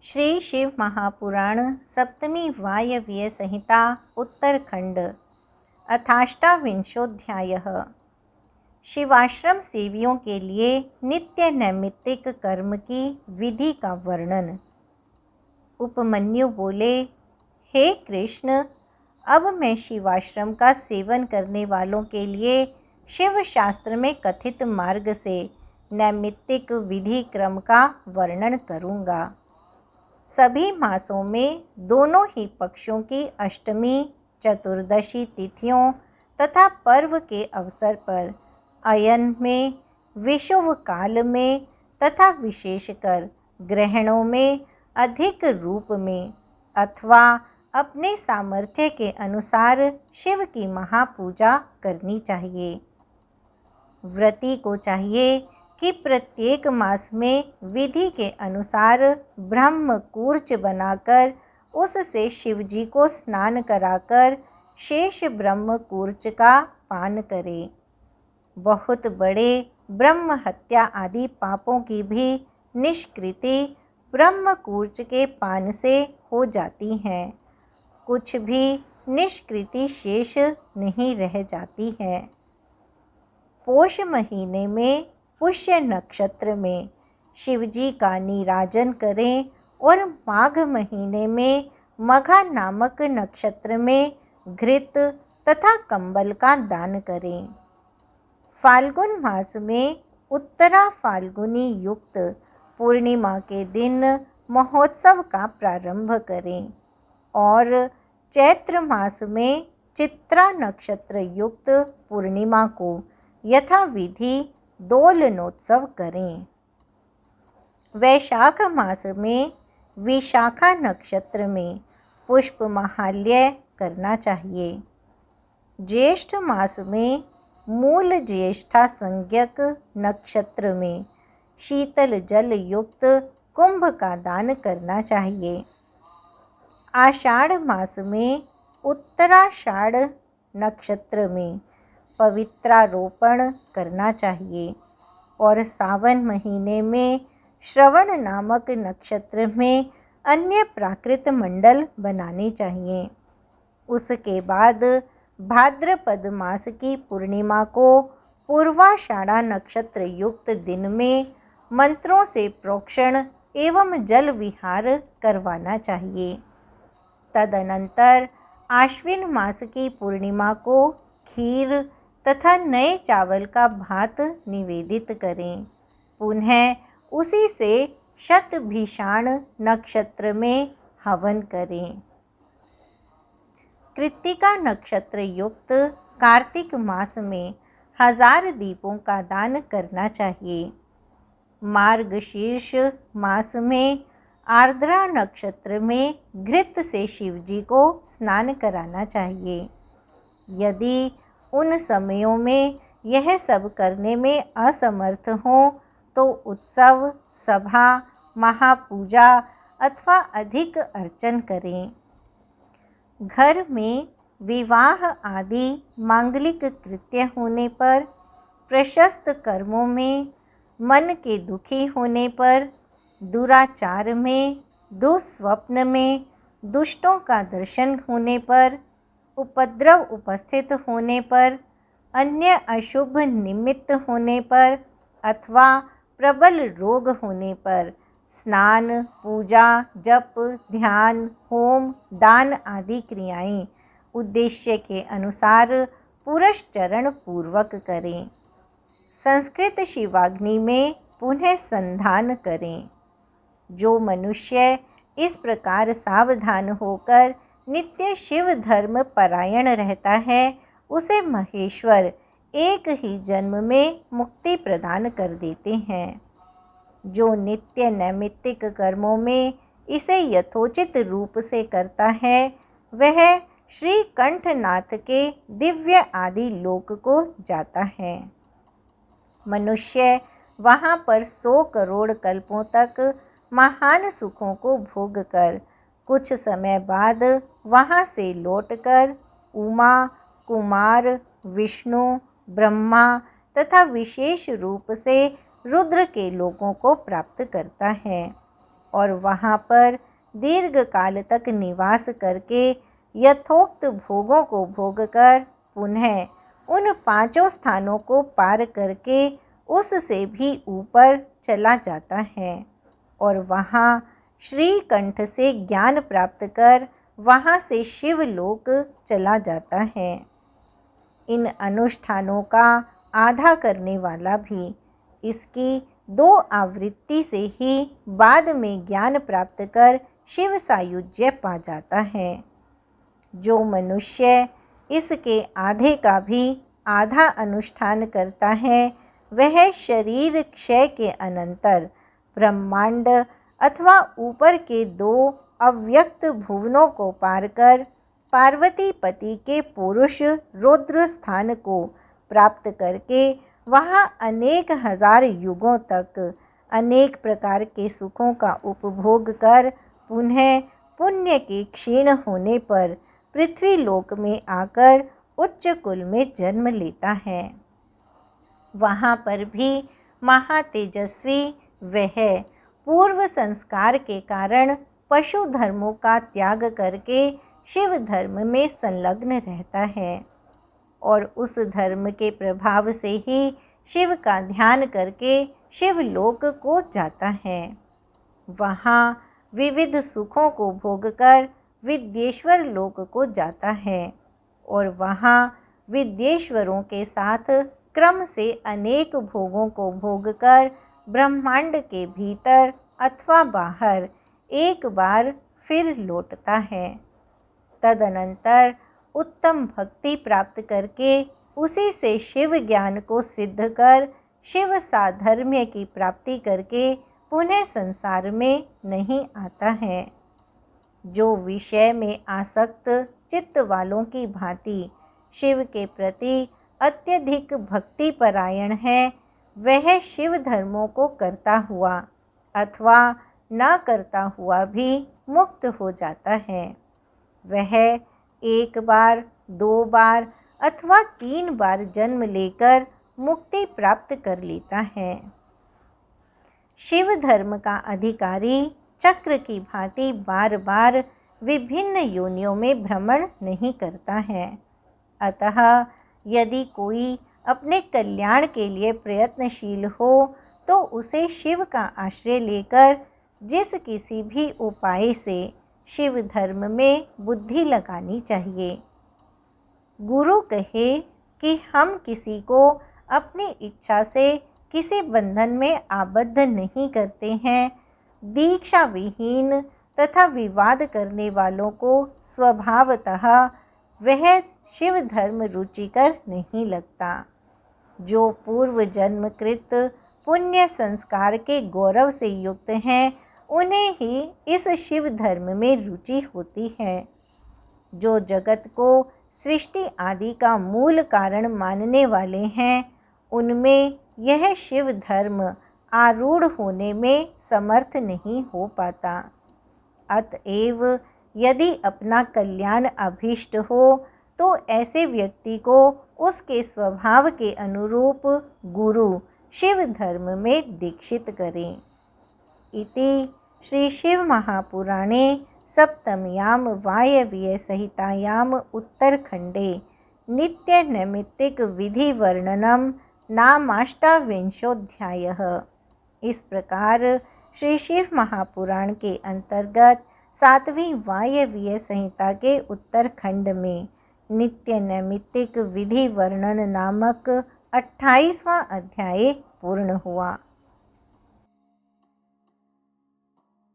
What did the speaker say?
श्री शिव महापुराण सप्तमी वायव्य संहिता उत्तरखंड अथाष्टाविंशोऽध्यायः। शिवाश्रम सेवियों के लिए नित्य नैमित्तिक कर्म की विधि का वर्णन। उपमन्यु बोले, हे कृष्ण, अब मैं शिवाश्रम का सेवन करने वालों के लिए शिव शास्त्र में कथित मार्ग से नैमित्तिक विधि क्रम का वर्णन करूँगा। सभी मासों में दोनों ही पक्षों की अष्टमी, चतुर्दशी तिथियों तथा पर्व के अवसर पर अयन में, विषुव काल में तथा विशेषकर ग्रहणों में अधिक रूप में अथवा अपने सामर्थ्य के अनुसार शिव की महापूजा करनी चाहिए। व्रती को चाहिए कि प्रत्येक मास में विधि के अनुसार ब्रह्म कूर्च बनाकर उससे शिवजी को स्नान कराकर शेष ब्रह्म कूर्च का पान करे। बहुत बड़े ब्रह्म हत्या आदि पापों की भी निष्कृति ब्रह्म कूर्च के पान से हो जाती है। कुछ भी निष्कृति शेष नहीं रह जाती है। पोष महीने में पुष्य नक्षत्र में शिवजी का नीराजन करें और माघ महीने में मघा नामक नक्षत्र में घृत तथा कंबल का दान करें। फाल्गुन मास में उत्तरा फाल्गुनी युक्त पूर्णिमा के दिन महोत्सव का प्रारंभ करें और चैत्र मास में चित्रा नक्षत्र युक्त पूर्णिमा को यथाविधि दोलनोत्सव करें। वैशाख मास में विशाखा नक्षत्र में पुष्प महाल्य करना चाहिए। ज्येष्ठ मास में मूल ज्येष्ठा संज्ञक नक्षत्र में शीतल जल युक्त कुंभ का दान करना चाहिए। आषाढ़ मास में उत्तराषाढ़ नक्षत्र में पवित्रारोपण करना चाहिए और सावन महीने में श्रवण नामक नक्षत्र में अन्य प्राकृत मंडल बनाने चाहिए। उसके बाद भाद्रपद मास की पूर्णिमा को पूर्वाषाढ़ा नक्षत्र युक्त दिन में मंत्रों से प्रोक्षण एवं जल विहार करवाना चाहिए। तदनंतर आश्विन मास की पूर्णिमा को खीर तथा नए चावल का भात निवेदित करें। पुनः उसी से शतभिषाण नक्षत्र में हवन करें। कृत्तिका नक्षत्र युक्त कार्तिक मास में 1000 दीपों का दान करना चाहिए। मार्गशीर्ष मास में आर्द्रा नक्षत्र में घृत से शिवजी को स्नान कराना चाहिए। यदि उन समयों में यह सब करने में असमर्थ हों तो उत्सव, सभा, महापूजा अथवा अधिक अर्चन करें। घर में विवाह आदि मांगलिक कृत्य होने पर, प्रशस्त कर्मों में, मन के दुखी होने पर, दुराचार में, दुस्वप्न में, दुष्टों का दर्शन होने पर, उपद्रव उपस्थित होने पर, अन्य अशुभ निमित्त होने पर अथवा प्रबल रोग होने पर स्नान, पूजा, जप, ध्यान, होम, दान आदि क्रियाएं उद्देश्य के अनुसार पुरस्चरण पूर्वक करें। संस्कृत शिवाग्नि में पुनः संधान करें। जो मनुष्य इस प्रकार सावधान होकर नित्य शिव धर्म परायण रहता है उसे महेश्वर एक ही जन्म में मुक्ति प्रदान कर देते हैं। जो नित्य नैमित्तिक कर्मों में इसे यथोचित रूप से करता है वह श्री कंठनाथ के दिव्य आदि लोक को जाता है। मनुष्य वहाँ पर 100 करोड़ कल्पों तक महान सुखों को भोग कर कुछ समय बाद वहाँ से लौटकर उमा, कुमार, विष्णु, ब्रह्मा तथा विशेष रूप से रुद्र के लोकों को प्राप्त करता है। और वहाँ पर दीर्घ काल तक निवास करके यथोक्त भोगों को भोगकर पुनः उन पांचों स्थानों को पार करके उससे भी ऊपर चला जाता है और वहाँ श्रीकंठ से ज्ञान प्राप्त कर वहाँ से शिवलोक चला जाता है। इन अनुष्ठानों का आधा करने वाला भी इसकी 2 आवृत्ति से ही बाद में ज्ञान प्राप्त कर शिव सायुज्य पा जाता है। जो मनुष्य इसके आधे का भी आधा अनुष्ठान करता है वह शरीर क्षय के अनंतर ब्रह्मांड अथवा ऊपर के 2 अव्यक्त भुवनों को पार कर पार्वती पति के पुरुष रुद्र स्थान को प्राप्त करके वहाँ अनेक हजार युगों तक अनेक प्रकार के सुखों का उपभोग कर पुनः पुण्य के क्षीण होने पर पृथ्वी लोक में आकर उच्च कुल में जन्म लेता है। वहाँ पर भी महातेजस्वी वह पूर्व संस्कार के कारण पशु धर्मों का त्याग करके शिव धर्म में संलग्न रहता है और उस धर्म के प्रभाव से ही शिव का ध्यान करके शिवलोक को जाता है। वहाँ विविध सुखों को भोगकर विद्येश्वर लोक को जाता है और वहाँ विद्येश्वरों के साथ क्रम से अनेक भोगों को भोगकर ब्रह्मांड के भीतर अथवा बाहर एक बार फिर लौटता है। तदनंतर उत्तम भक्ति प्राप्त करके उसी से शिव ज्ञान को सिद्ध कर शिव साधर्म्य की प्राप्ति करके पुनः संसार में नहीं आता है। जो विषय में आसक्त चित्त वालों की भांति शिव के प्रति अत्यधिक भक्ति परायण है वह शिव धर्मों को करता हुआ अथवा न करता हुआ भी मुक्त हो जाता है। वह 1 बार 2 बार अथवा 3 बार जन्म लेकर मुक्ति प्राप्त कर लेता है। शिव धर्म का अधिकारी चक्र की भांति बार बार विभिन्न योनियों में भ्रमण नहीं करता है। अतः यदि कोई अपने कल्याण के लिए प्रयत्नशील हो तो उसे शिव का आश्रय लेकर जिस किसी भी उपाय से शिव धर्म में बुद्धि लगानी चाहिए। गुरु कहे कि हम किसी को अपनी इच्छा से किसी बंधन में आबद्ध नहीं करते हैं। दीक्षा विहीन तथा विवाद करने वालों को स्वभावतः वह शिव धर्म रुचिकर नहीं लगता। जो पूर्व जन्मकृत पुण्य संस्कार के गौरव से युक्त हैं उन्हें ही इस शिव धर्म में रुचि होती है। जो जगत को सृष्टि आदि का मूल कारण मानने वाले हैं उनमें यह शिव धर्म आरूढ़ होने में समर्थ नहीं हो पाता। अतएव यदि अपना कल्याण अभीष्ट हो तो ऐसे व्यक्ति को उसके स्वभाव के अनुरूप गुरु शिव धर्म में दीक्षित करें। इति श्री शिव महापुराणे सप्तम्यां वायव्य संहितायाम् उत्तरखंडे नित्य नैमित्तिक विधि वर्णनम नामाष्टाविंशोऽध्यायः। इस प्रकार श्री शिव महापुराण के अंतर्गत 7वीं वायव्य संहिता के उत्तरखंड में नित्य नैमित्तिक विधि वर्णन नामक 28वां अध्याय पूर्ण हुआ।